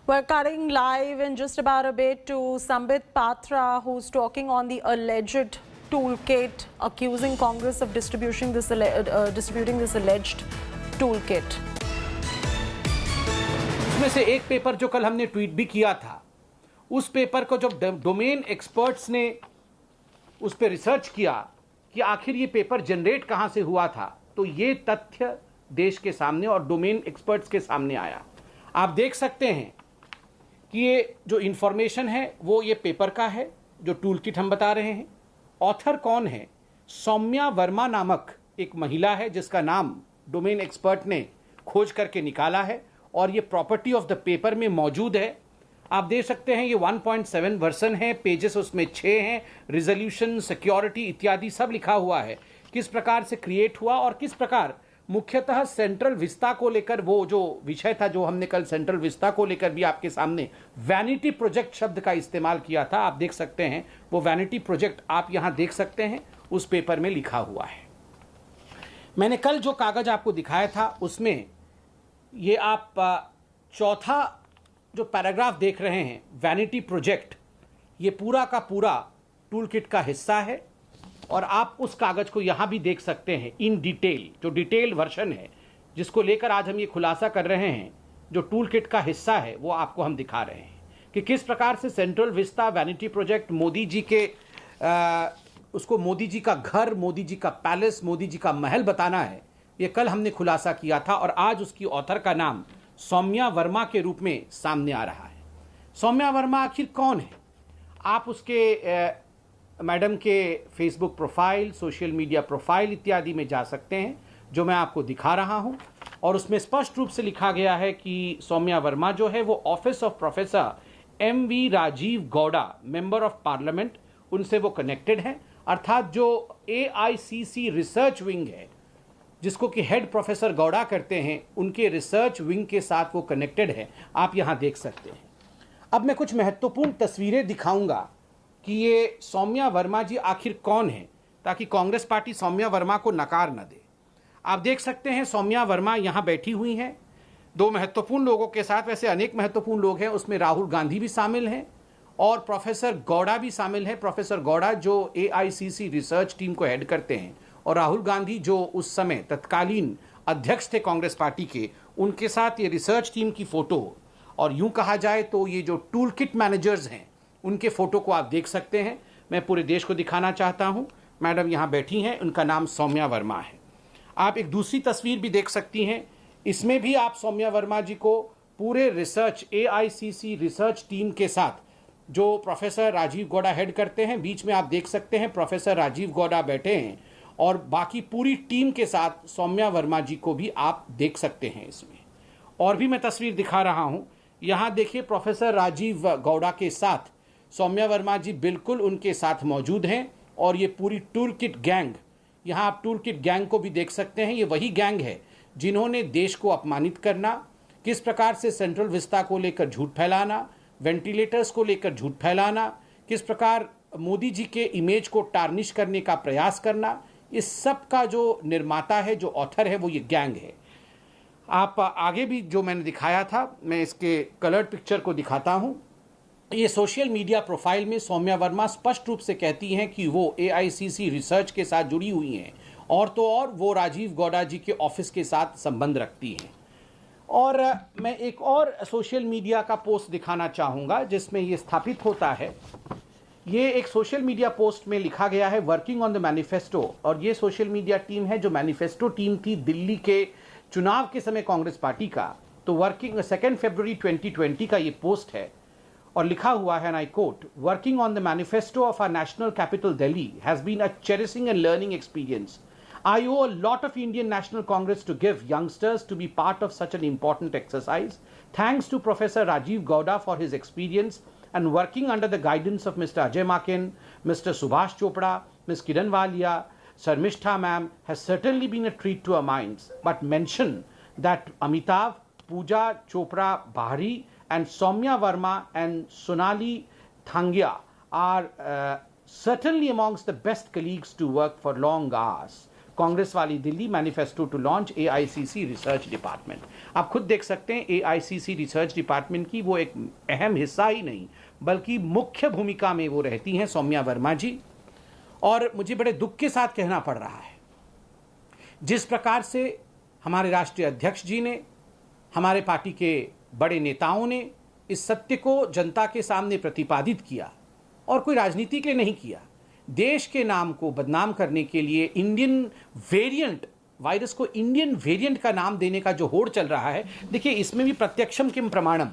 We're cutting live in just about a bit to Sambit Patra, who's talking on the alleged toolkit, accusing Congress of distributing this alleged toolkit. उसमें से एक paper जो कल हमने tweet भी किया था, उस पेपर को जब डोमेन एक्सपर्ट्स ने उस पर रिसर्च किया कि आखिर ये पेपर जनरेट कहां से हुआ था, तो ये तथ्य देश के सामने और डोमेन एक्सपर्ट्स के सामने आया। आप देख सकते हैं कि ये जो इंफॉर्मेशन है वो ये पेपर का है, जो टूल किट हम बता रहे हैं। ऑथर कौन है? सौम्या वर्मा नामक एक महिला है, जिसका नाम डोमेन एक्सपर्ट ने खोज करके निकाला है और ये प्रॉपर्टी ऑफ द पेपर में मौजूद है। आप देख सकते हैं ये 1.7 वर्जन है, पेजेस उसमें 6 हैं, रिजोल्यूशन, सिक्योरिटी इत्यादि सब लिखा हुआ है। किस प्रकार से क्रिएट हुआ और किस प्रकार मुख्यतः सेंट्रल विस्ता को लेकर, वो जो विषय था जो हमने कल सेंट्रल विस्ता को लेकर भी आपके सामने वैनिटी प्रोजेक्ट शब्द का इस्तेमाल किया था। आप देख सकते हैं वो वैनिटी प्रोजेक्ट आप यहां देख सकते हैं, उस पेपर में लिखा हुआ है। मैंने कल जो कागज आपको दिखाया था उसमें ये आप चौथा जो पैराग्राफ देख रहे हैं, वैनिटी प्रोजेक्ट, ये पूरा का पूरा टूल किट का हिस्सा है और आप उस कागज को यहां भी देख सकते हैं इन डिटेल। जो डिटेल वर्जन है जिसको लेकर आज हम ये खुलासा कर रहे हैं, जो टूल किट का हिस्सा है, वो आपको हम दिखा रहे हैं कि किस प्रकार से central vista vanity project Modi ji के उसको मोदी जी का घर, मोदी जी का पैलेस, मोदी जी का महल बताना है। ये कल हमने खुलासा किया था और आज उसकी ऑथर का नाम सौम्या वर्मा के रूप में सामने आ रहा है। सौम्या वर्मा आखिर कौन है? आप उसके मैडम के Facebook profile, social media profile इत्यादि में जा सकते हैं, जो मैं आपको दिखा रहा हूं, और उसमें स्पष्ट रूप से लिखा गया है कि सौम्या वर्मा जो है वो office of professor MV Rajeev Gowda, member of parliament, उनसे वो कनेक्टेड है। अर्थात जो AICC रिसर्च विंग है, जिसको कि हेड प्रोफेसर गौड़ा करते हैं, उनके रिसर्च विंग के साथ वो कनेक्टेड है। आप यहां देख सकते हैं। अब मैं कुछ महत्वपूर्ण तस्वीरें दिखाऊंगा कि ये सौम्या वर्मा जी आखिर कौन है, ताकि कांग्रेस पार्टी सौम्या वर्मा को नकार न दे। आप देख सकते हैं सौम्या वर्मा यहां बैठी हुई हैं दो महत्वपूर्ण लोगों के साथ। वैसे अनेक महत्वपूर्ण लोग हैं, उसमें राहुल गांधी भी शामिल हैं और प्रोफेसर गौड़ा भी शामिल है। प्रोफेसर गौड़ा जो AICC रिसर्च टीम को हेड करते हैं, और राहुल गांधी जो उस समय तत्कालीन अध्यक्ष थे कांग्रेस पार्टी के, उनके साथ ये रिसर्च टीम की फोटो, और यूं कहा जाए तो ये जो टूल किट मैनेजर्स हैं, उनके फोटो को आप देख सकते हैं। मैं पूरे देश को दिखाना चाहता हूं। मैडम यहां बैठी हैं, उनका नाम सौम्या वर्मा है। आप एक दूसरी तस्वीर भी देख सकती हैं, इसमें भी आप सौम्या वर्मा जी को पूरे रिसर्च AICC रिसर्च टीम के साथ, जो प्रोफेसर राजीव गौड़ा हेड करते हैं, बीच में आप देख सकते हैं प्रोफेसर राजीव गौड़ा बैठे हैं, और बाकी पूरी टीम के साथ सौम्या वर्मा जी को भी आप देख सकते हैं इसमें। और भी मैं तस्वीर दिखा रहा हूं, यहां देखिए प्रोफेसर राजीव गौड़ा के साथ सौम्या वर्मा जी बिल्कुल उनके साथ मौजूद हैं, और ये पूरी टूल किट गैंग, यहां आप टूल किट गैंग को भी देख सकते हैं। ये वही गैंग है जिन्होंने देश को अपमानित करना, किस प्रकार से सेंट्रल विस्ता को लेकर झूठ फैलाना, वेंटिलेटर्स को लेकर झूठ फैलाना, किस प्रकार मोदी जी के इमेज को टार्निश करने का प्रयास करना, इस सब का जो निर्माता है, जो ऑथर है, वो ये गैंग है। आप आगे भी जो मैंने दिखाया था, मैं इसके कलर्ड पिक्चर को दिखाता हूं। ये सोशल मीडिया प्रोफाइल में सौम्या वर्मा स्पष्ट रूप से कहती हैं कि वो AICC रिसर्च के साथ जुड़ी हुई हैं, और तो और वो राजीव गौड़ा जी के ऑफिस के साथ संबंध रखती हैं। और मैं एक और सोशल मीडिया का पोस्ट दिखाना चाहूँगा जिसमें ये स्थापित होता है। ये एक सोशल मीडिया पोस्ट में लिखा गया है वर्किंग ऑन द मैनिफेस्टो, और ये सोशल मीडिया टीम है जो मैनिफेस्टो टीम थी दिल्ली के चुनाव के समय कांग्रेस पार्टी का। तो वर्किंग 2 फरवरी 2020 का ये पोस्ट है, और लिखा हुआ है, and I quote, working on the manifesto of our national capital Delhi has been a cherishing and learning experience. I owe a lot of Indian National Congress to give youngsters to be part of such an important exercise. Thanks to Professor Rajiv Gowda for his experience and working under the guidance of Mr. Ajay Makin, Mr. Subhash Chopra, Ms. Kiran Walia, Sarmishtha ma'am has certainly been a treat to our minds. But mention that Amitav, Pooja Chopra Bahari and Soumya Verma and Sonali Thangia are certainly amongst the best colleagues to work for long hours. Congress वाली Delhi manifesto to launch AICC research department. आप खुद देख सकते हैं AICC research department की वो एक अहम हिस्सा ही नहीं बल्कि मुख्य भूमिका में वो रहती हैं सौम्या वर्मा जी। और मुझे बड़े दुख के साथ कहना पड़ रहा है, जिस प्रकार से हमारे राष्ट्रीय अध्यक्ष जी ने, हमारे पार्टी के बड़े नेताओं ने इस सत्य को जनता के सामने प्रतिपादित किया और कोई राजनीति के लिए नहीं किया, देश के नाम को बदनाम करने के लिए इंडियन वेरिएंट वायरस को इंडियन वेरिएंट का नाम देने का जो होड़ चल रहा है, देखिए इसमें भी प्रत्यक्षम किम प्रमाणम,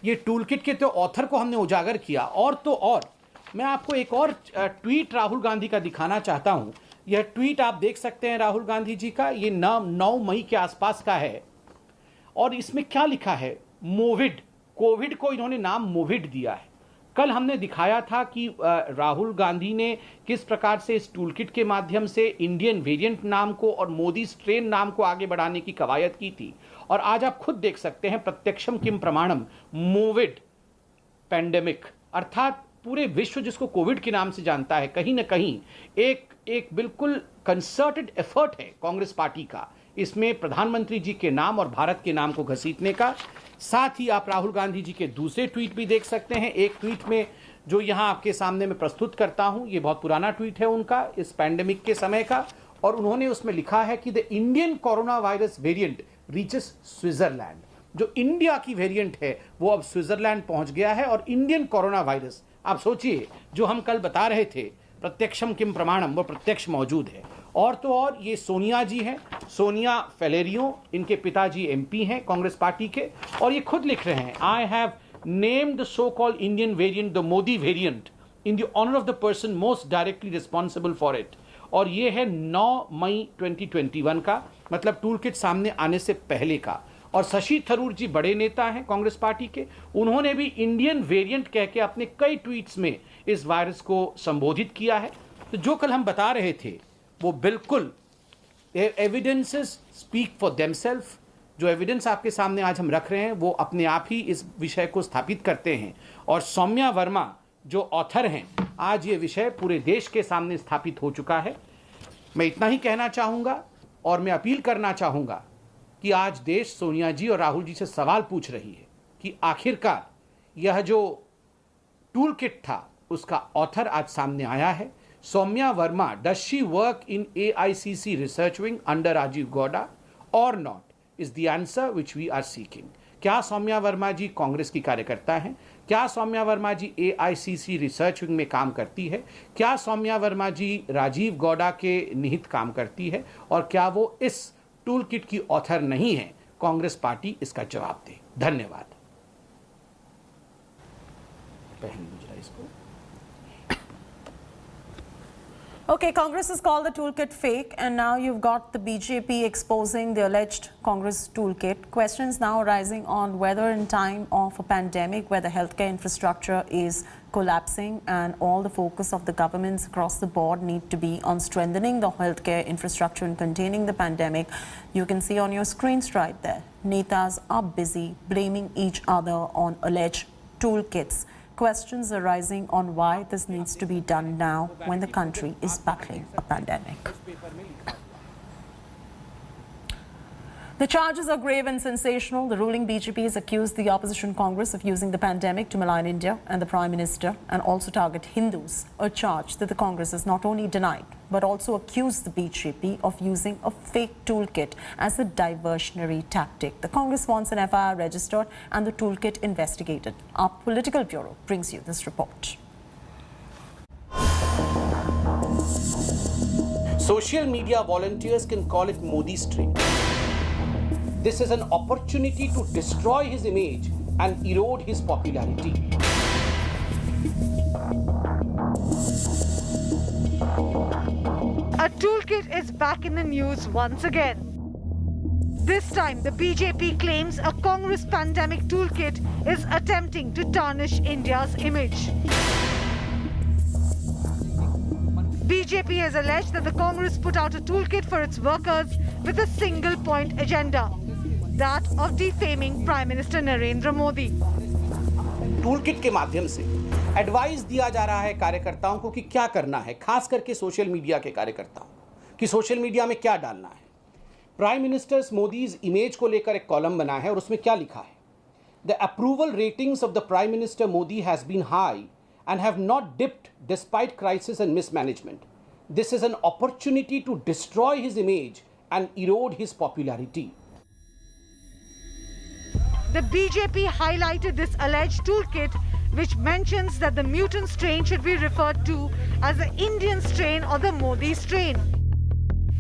ये टूल किट के तो ऑथर को हमने उजागर किया। और तो और मैं आपको एक और ट्वीट राहुल गांधी का दिखाना चाहता हूं। यह ट्वीट आप देख सकते हैं राहुल गांधी जी का, ये 9 मई के आसपास का है और इसमें क्या लिखा है, मोविड, कोविड को इन्होंने नाम मोविड दिया है। कल हमने दिखाया था कि राहुल गांधी ने किस प्रकार से इस टूलकिट के माध्यम से इंडियन वेरिएंट नाम को और मोदी स्ट्रेन नाम को आगे बढ़ाने की कवायद की थी। और आज आप खुद देख सकते हैं प्रत्यक्षम किम प्रमाणम, मोविड पैंडेमिक, अर्थात पूरे विश्व जिसको कोविड के नाम से जानता है, कहीं ना कहीं एक बिल्कुल कंसर्टेड एफर्ट है कांग्रेस पार्टी का इसमें प्रधानमंत्री जी के नाम और भारत के नाम को घसीटने का। साथ ही आप राहुल गांधी जी के दूसरे ट्वीट भी देख सकते हैं। एक ट्वीट में जो यहां आपके सामने मैं प्रस्तुत करता हूं, ये बहुत पुराना ट्वीट है उनका इस पैंडेमिक के समय का, और उन्होंने उसमें लिखा है कि the Indian corona virus variant reaches Switzerland. जो इंडिया की वेरिएंट है वो अब स्विट्जरलैंड पहुंच गया है और इंडियन कोरोना वायरस, आप सोचिए, जो हम कल बता रहे थे प्रत्यक्षम किम प्रमाणम, वो प्रत्यक्ष मौजूद है। और तो और ये सोनिया जी हैं, सोनिया फेलेरियो, इनके पिताजी MP हैं कांग्रेस पार्टी के, और ये खुद लिख रहे हैं, I have named the so called Indian variant the Modi variant in the honour of the person most directly responsible for it. और ये है 9 मई 2021 का, मतलब टूल किट सामने आने से पहले का। और शशि थरूर जी बड़े नेता हैं कांग्रेस पार्टी के, उन्होंने भी इंडियन वेरिएंट कह के अपने कई ट्वीट्स में इस वायरस को संबोधित किया है। तो जो कल हम बता रहे थे वो बिल्कुल एविडेंसेस स्पीक फॉर देमसेल्फ। जो एविडेंस आपके सामने आज हम रख रहे हैं वो अपने आप ही इस विषय को स्थापित करते हैं। और सौम्या वर्मा जो ऑथर हैं, आज ये विषय पूरे देश के सामने स्थापित हो चुका है। मैं इतना ही कहना चाहूँगा और मैं अपील करना चाहूँगा कि आज देश सोनिया जी और राहुल जी से सवाल पूछ रही है कि आखिरकार यह जो टूल किट था उसका ऑथर आज सामने आया है। Saumya Verma, does she work in AICC research wing under Rajiv Gowda और not is the answer which we are seeking. क्या सौम्या वर्मा जी कांग्रेस की कार्यकर्ता हैं? क्या सौम्या वर्मा जी AICC रिसर्च विंग में काम करती है? क्या सौम्या वर्मा जी राजीव गौडा के निहित काम करती है? और क्या वो इस टूल किट की ऑथर नहीं है? कांग्रेस पार्टी इसका जवाब दे। धन्यवाद। Okay, Congress has called the toolkit fake, and now you've got the BJP exposing the alleged Congress toolkit. Questions now arising on whether in time of a pandemic where the healthcare infrastructure is collapsing and all the focus of the governments across the board need to be on strengthening the healthcare infrastructure and containing the pandemic. You can see on your screens right there, Netas are busy blaming each other on alleged toolkits. Questions arising on why this needs to be done now when the country is battling a pandemic. The charges are grave and sensational. The ruling BJP has accused the opposition Congress of using the pandemic to malign India and the Prime Minister and also target Hindus, a charge that the Congress has not only denied but also accused the BJP of using a fake toolkit as a diversionary tactic. The Congress wants an FIR registered and the toolkit investigated. Our political bureau brings you this report. Social media volunteers can call it Modi's trick. This is an opportunity to destroy his image and erode his popularity. A toolkit is back in the news once again. This time, the BJP claims a Congress pandemic toolkit is attempting to tarnish India's image. BJP has alleged that the Congress put out a toolkit for its workers with a single point agenda, that of defaming Prime Minister Narendra Modi. Toolkit के माध्यम से advice दिया जा रहा है कार्यकर्ताओं को कि क्या करना है, खास करके सोशल मीडिया के कार्यकर्ताओं। कि सोशल मीडिया में क्या डालना है। प्राइम मिनिस्टर्स मोदीज इमेज को लेकर एक कॉलम बना है और उसमें क्या लिखा है, the approval ratings of the prime minister Modi has been high and have not dipped despite crisis and mismanagement. This is an opportunity to destroy his image and erode his popularity. The BJP highlighted this alleged toolkit, which mentions that the mutant strain should be referred to as the Indian strain or the Modi strain.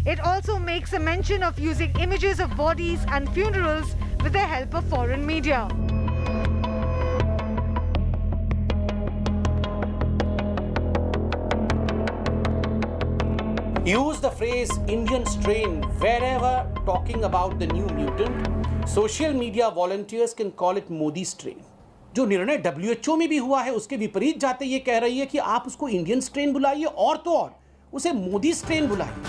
It also makes a mention of using images of bodies and funerals with the help of foreign media. Use the phrase Indian strain wherever talking about the new mutant. Social media volunteers can call it Modi strain. जो निर्णय WHO में भी हुआ है उसके विपरीत जाते ये कह रही है कि आप उसको इंडियन स्ट्रेन बुलाइए और तो और उसे मोदी स्ट्रेन बुलाइए।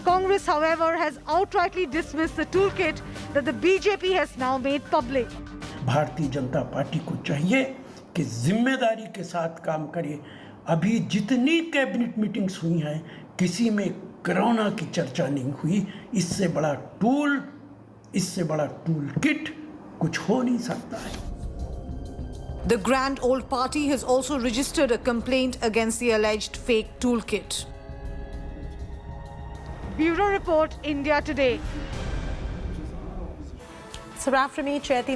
Congress, however, has outrightly dismissed the toolkit that the BJP has now made public. Bharatiya Janata party को चाहिए कि जिम्मेदारी के साथ काम करे। अभी जितनी कैबिनेट मीटिंग्स हुई हैं किसी में कोरोना की चर्चा नहीं हुई। इससे बड़ा टूल किट कुछ हो नहीं सकता है। The Grand Old Party has also registered a complaint against the alleged fake toolkit. Bureau Report, India Today. So, wrap from me, Chaiti.